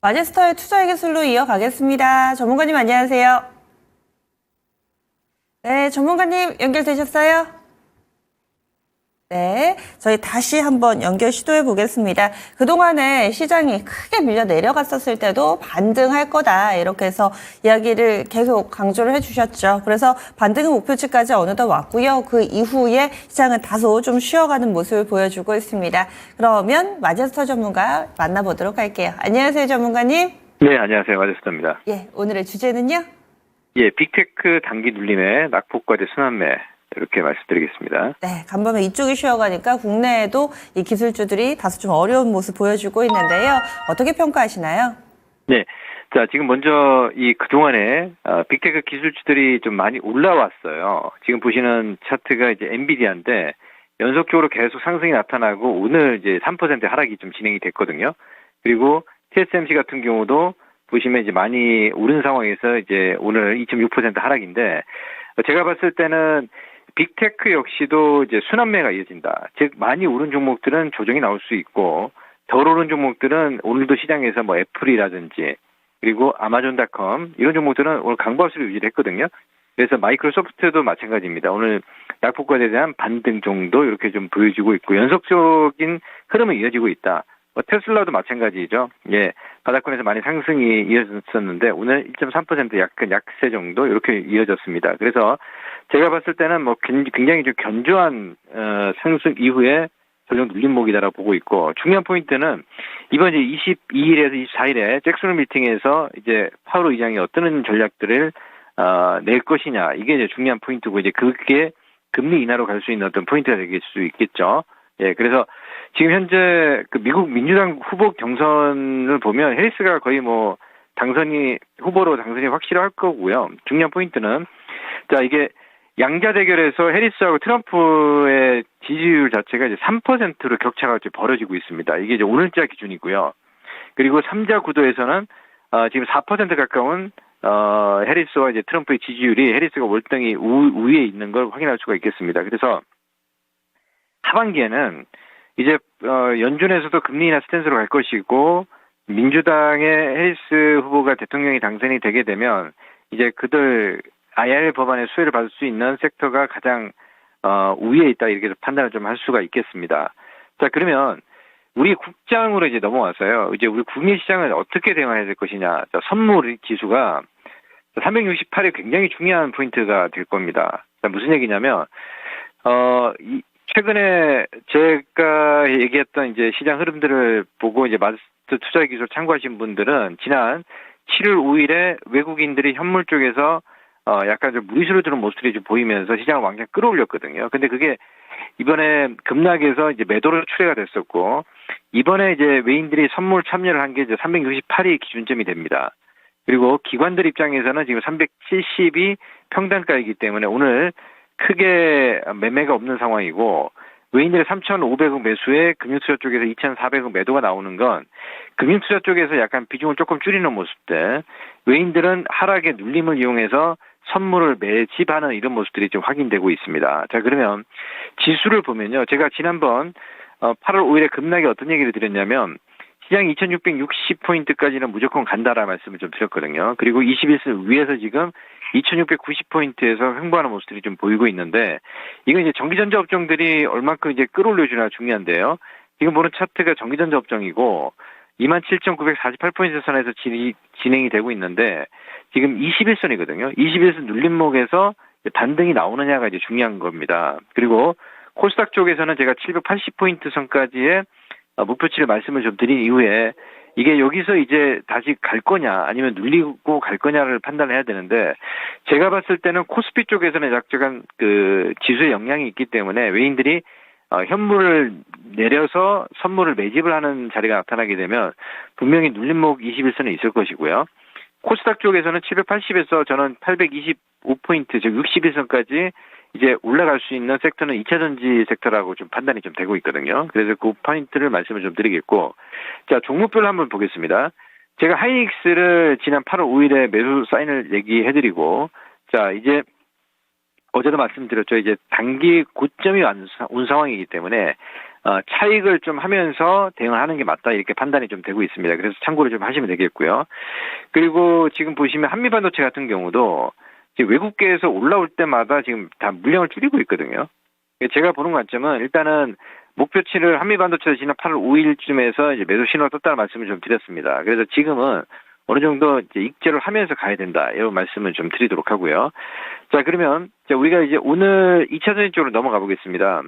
마제스터의 투자의 기술로 이어가겠습니다. 전문가님 안녕하세요. 네, 전문가님 연결되셨어요? 네, 저희 다시 한번 연결 시도해 보겠습니다. 그동안에 시장이 크게 밀려 내려갔었을 때도 반등할 거다 이렇게 해서 이야기를 계속 강조를 해주셨죠. 그래서 반등의 목표치까지 어느덧 왔고요. 그 이후에 시장은 다소 좀 쉬어가는 모습을 보여주고 있습니다. 그러면 마제스터 전문가 만나보도록 할게요. 안녕하세요, 전문가님. 네, 안녕하세요. 마제스터입니다. 예, 오늘의 주제는요? 예, 빅테크 단기 눌림의 낙폭과대 순환매 이렇게 말씀드리겠습니다. 네, 간밤에 이쪽이 쉬어가니까 국내에도 이 기술주들이 다소 좀 어려운 모습 보여주고 있는데요. 어떻게 평가하시나요? 네, 자 지금 먼저 이 그동안에 빅테크 기술주들이 좀 많이 올라왔어요. 지금 보시는 차트가 이제 엔비디아인데 연속적으로 계속 상승이 나타나고 오늘 이제 3% 하락이 좀 진행이 됐거든요. 그리고 TSMC 같은 경우도 보시면 이제 많이 오른 상황에서 이제 오늘 2.6% 하락인데 제가 봤을 때는 빅테크 역시도 이제 순환매가 이어진다. 즉 많이 오른 종목들은 조정이 나올 수 있고 덜 오른 종목들은 오늘도 시장에서 뭐 애플이라든지 그리고 아마존닷컴 이런 종목들은 오늘 강보합수를 유지를 했거든요. 그래서 마이크로소프트도 마찬가지입니다. 오늘 낙폭과대에 대한 반등 정도 이렇게 좀 보여지고 있고 연속적인 흐름은 이어지고 있다. 테슬라도 마찬가지죠. 예, 바닥권에서 많이 상승이 이어졌었는데 오늘 1.3% 약간 약세 정도 이렇게 이어졌습니다. 그래서 제가 봤을 때는 뭐 굉장히 좀 견조한 상승 이후에 전력 눌림목이다라고 보고 있고 중요한 포인트는 이번 이제 22일에서 24일에 잭슨 미팅에서 이제 파월 의장이 어떤 전략들을 낼 것이냐 이게 이제 중요한 포인트고 이제 그게 금리 인하로 갈 수 있는 어떤 포인트가 될 수 있겠죠. 예, 그래서 지금 현재 그 미국 민주당 후보 경선을 보면 해리스가 거의 뭐 후보로 당선이 확실할 거고요. 중요한 포인트는 자 이게 양자 대결에서 해리스하고 트럼프의 지지율 자체가 이제 3%로 격차가 벌어지고 있습니다. 이게 이제 오늘자 기준이고요. 그리고 3자 구도에서는 지금 4% 가까운 해리스와 이제 트럼프의 지지율이 해리스가 월등히 우위에 있는 걸 확인할 수가 있겠습니다. 그래서 하반기에는 이제 연준에서도 금리 인하 스탠스로 갈 것이고 민주당의 해리스 후보가 대통령이 당선이 되게 되면 이제 그들 IR 법안의 수혜를 받을 수 있는 섹터가 가장 우위에 있다 이렇게 판단을 좀 할 수가 있겠습니다. 자 그러면 우리 국장으로 이제 넘어와서요. 이제 우리 국내 시장을 어떻게 대응해야 될 것이냐. 자, 선물 지수가 368이 굉장히 중요한 포인트가 될 겁니다. 자, 무슨 얘기냐면 최근에 제가 얘기했던 이제 시장 흐름들을 보고 이제 마스터 투자 기술 참고하신 분들은 지난 7월 5일에 외국인들이 현물 쪽에서 약간 좀 무리수를 두는 모습들이 좀 보이면서 시장을 완전히 끌어올렸거든요. 근데 그게 이번에 급락해서 이제 매도로 출회가 됐었고 이번에 이제 외인들이 선물 참여를 한 게 이제 368이 기준점이 됩니다. 그리고 기관들 입장에서는 지금 370이 평단가이기 때문에 오늘 크게 매매가 없는 상황이고 외인들의 3,500억 매수에 금융투자 쪽에서 2,400억 매도가 나오는 건 금융투자 쪽에서 약간 비중을 조금 줄이는 모습들 외인들은 하락의 눌림을 이용해서 선물을 매집하는 이런 모습들이 좀 확인되고 있습니다. 자 그러면 지수를 보면요. 제가 지난번 8월 5일에 급락에 어떤 얘기를 드렸냐면 시장이 2660포인트까지는 무조건 간다라는 말씀을 좀 드렸거든요. 그리고 21선 위에서 지금 2690포인트에서 횡보하는 모습들이 좀 보이고 있는데 이건 이제 전기전자 업종들이 얼마큼 이제 끌어올려주나 중요한데요. 지금 보는 차트가 전기전자 업종이고 27,948포인트 선에서 진행이 되고 있는데 지금 21선이거든요. 21선 눌림목에서 반등이 나오느냐가 이제 중요한 겁니다. 그리고 코스닥 쪽에서는 제가 780포인트 선까지의 목표치를 말씀을 좀 드린 이후에 이게 여기서 이제 다시 갈 거냐 아니면 눌리고 갈 거냐를 판단해야 되는데 제가 봤을 때는 코스피 쪽에서는 약간 그 지수의 영향이 있기 때문에 외인들이 현물을 내려서 선물을 매집을 하는 자리가 나타나게 되면 분명히 눌림목 21선에 있을 것이고요. 코스닥 쪽에서는 780에서 저는 825포인트 즉 61선까지 이제 올라갈 수 있는 섹터는 2차전지 섹터라고 좀 판단이 좀 되고 있거든요. 그래서 그 포인트를 말씀을 좀 드리겠고 자 종목별로 한번 보겠습니다. 제가 하이닉스를 지난 8월 5일에 매수 사인을 얘기해드리고 자 이제 어제도 말씀드렸죠. 이제 단기 고점이 온 상황이기 때문에 차익을 좀 하면서 대응을 하는 게 맞다 이렇게 판단이 좀 되고 있습니다. 그래서 참고를 좀 하시면 되겠고요. 그리고 지금 보시면 한미반도체 같은 경우도 지금 외국계에서 올라올 때마다 지금 다 물량을 줄이고 있거든요. 제가 보는 관점은 일단은 목표치를 한미반도체에서 지난 8월 5일쯤에서 이제 매도 신호가 떴다는 말씀을 좀 드렸습니다. 그래서 지금은 어느 정도 이제 익절을 하면서 가야 된다 이런 말씀을 좀 드리도록 하고요. 자, 그러면 우리가 이제 오늘 2차전 쪽으로 넘어가 보겠습니다.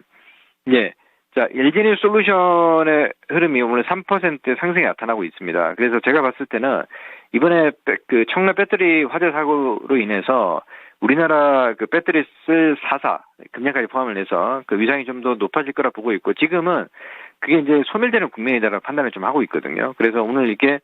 예. 자, LG 솔루션의 흐름이 오늘 3% 상승이 나타나고 있습니다. 그래서 제가 봤을 때는 이번에 그 청라 배터리 화재 사고로 인해서 우리나라 그 배터리 쓸 4사 금년까지 포함을 해서 그 위상이 좀 더 높아질 거라 보고 있고 지금은 그게 이제 소멸되는 국면이다라고 판단을 좀 하고 있거든요. 그래서 오늘 이렇게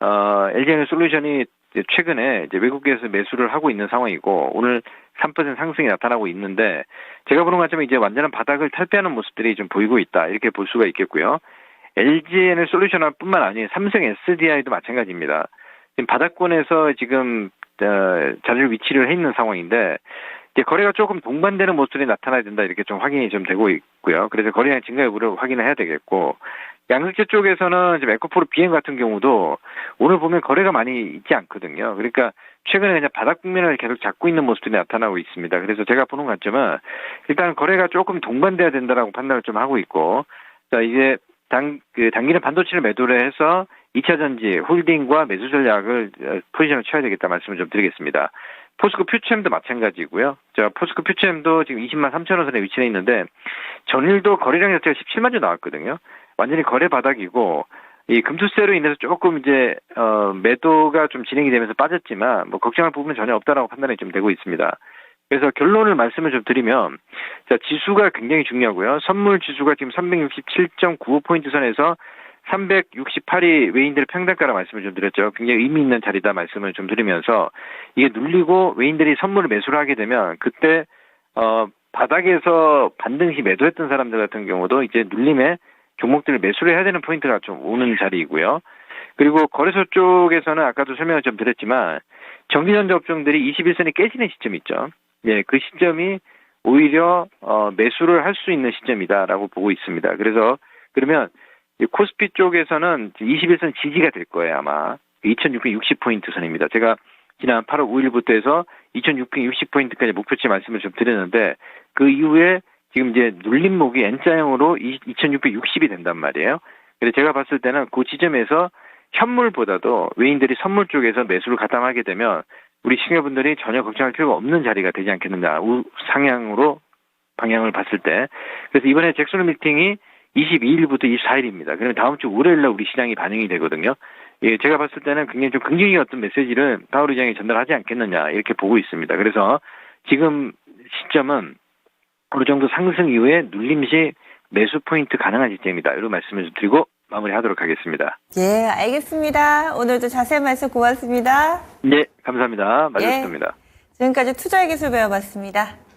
LG 솔루션이 최근에 이제 외국에서 매수를 하고 있는 상황이고 오늘 3% 상승이 나타나고 있는데 제가 보는 관점은 이제 완전한 바닥을 탈피하는 모습들이 좀 보이고 있다 이렇게 볼 수가 있겠고요. LG 솔루션뿐만 아니라 삼성 SDI도 마찬가지입니다. 지금 바닥권에서 지금 자리를 위치를 해 있는 상황인데 이제 거래가 조금 동반되는 모습이 나타나야 된다 이렇게 좀 확인이 좀 되고 있고요. 그래서 거래량 증가 여부를 확인을 해야 되겠고 양극재 쪽에서는 지금 에코프로 BM 같은 경우도 오늘 보면 거래가 많이 있지 않거든요. 그러니까 최근에 그냥 바닥 국면을 계속 잡고 있는 모습들이 나타나고 있습니다. 그래서 제가 보는 관점은 일단 거래가 조금 동반돼야 된다라고 판단을 좀 하고 있고 자 이제 단기는 반도체를 매도를 해서 2차 전지 홀딩과 매수 전략을 포지션을 쳐야 되겠다 말씀을 좀 드리겠습니다. 포스코 퓨처엠도 마찬가지고요. 자, 포스코 퓨처엠도 지금 20만 3천 원 선에 위치해 있는데 전일도 거래량 자체가 17만 주 나왔거든요. 완전히 거래 바닥이고 이 금투세로 인해서 조금 이제 매도가 좀 진행이 되면서 빠졌지만 뭐 걱정할 부분은 전혀 없다라고 판단이 좀 되고 있습니다. 그래서 결론을 말씀을 좀 드리면 자, 지수가 굉장히 중요하고요. 선물 지수가 지금 367.95포인트 선에서 368이 외인들의 평단가라 말씀을 좀 드렸죠. 굉장히 의미 있는 자리다 말씀을 좀 드리면서 이게 눌리고 외인들이 선물을 매수를 하게 되면 그때 바닥에서 반등 시 매도했던 사람들 같은 경우도 이제 눌림에 종목들을 매수를 해야 되는 포인트가 좀 오는 자리이고요. 그리고 거래소 쪽에서는 아까도 설명을 좀 드렸지만 전기전자 업종들이 21선이 깨지는 시점이 있죠. 예, 그 시점이 오히려 매수를 할 수 있는 시점이다라고 보고 있습니다. 그래서 그러면 코스피 쪽에서는 21선 지지가 될 거예요, 아마. 2660포인트 선입니다. 제가 지난 8월 5일부터 해서 2660포인트까지 목표치 말씀을 좀 드렸는데 그 이후에 지금 이제 눌림목이 N자형으로 2660이 된단 말이에요. 그래서 제가 봤을 때는 그 지점에서 현물보다도 외인들이 선물 쪽에서 매수를 가담하게 되면 우리 시청자분들이 전혀 걱정할 필요가 없는 자리가 되지 않겠느냐. 상향으로 방향을 봤을 때. 그래서 이번에 잭슨 미팅이 22일부터 24일입니다. 그러면 다음 주 월요일날 우리 시장이 반영이 되거든요. 예, 제가 봤을 때는 굉장히 좀 긍정적인 어떤 메시지를 파월 의장이 전달하지 않겠느냐 이렇게 보고 있습니다. 그래서 지금 시점은 어느 정도 상승 이후에 눌림시 매수 포인트 가능한 시점이다. 이런 말씀을 좀 드리고 마무리하도록 하겠습니다. 예, 알겠습니다. 오늘도 자세한 말씀 고맙습니다. 네, 감사합니다. 마쳤습니다. 지금까지 투자의 기술 배워봤습니다.